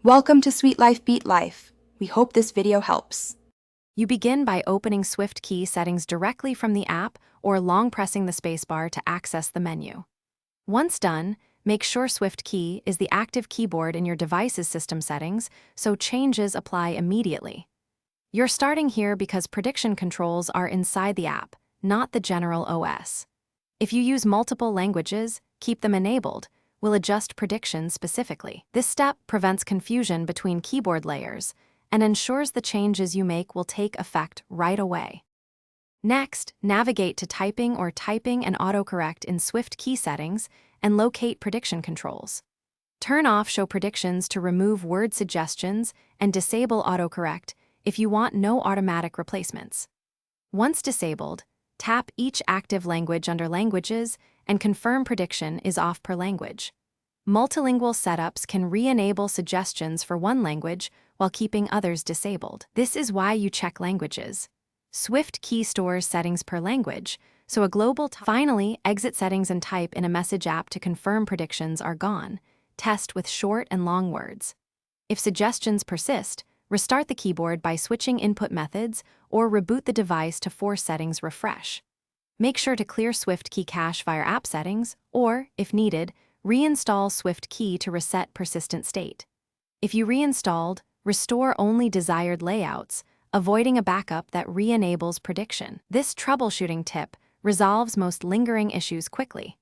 Welcome to Sweet Life Beat Life. We hope this video helps. You begin by opening Swiftkey settings directly from the app or long pressing the spacebar to access the menu. Once done, make sure Swiftkey is the active keyboard in your device's system settings, so changes apply immediately. You're starting here because prediction controls are inside the app, not the general OS. If you use multiple languages, keep them enabled. We'll adjust predictions specifically. This step prevents confusion between keyboard layers and ensures the changes you make will take effect right away. Next, navigate to Typing or Typing and Autocorrect in Swiftkey settings and locate prediction controls. Turn off Show Predictions to remove word suggestions and disable autocorrect if you want no automatic replacements. Once disabled, tap each active language under Languages and confirm prediction is off per language. Multilingual setups can re-enable suggestions for one language while keeping others disabled. This is why you check languages. Swiftkey stores settings per language, so a global Finally, exit settings and type in a message app to confirm predictions are gone. Test with short and long words. If suggestions persist, restart the keyboard by switching input methods or reboot the device to force settings refresh. Make sure to clear Swiftkey cache via app settings, or, if needed, reinstall Swiftkey to reset persistent state. If you reinstalled, restore only desired layouts, avoiding a backup that re-enables prediction. This troubleshooting tip resolves most lingering issues quickly.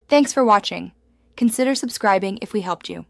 Thanks for watching. Consider subscribing if we helped you.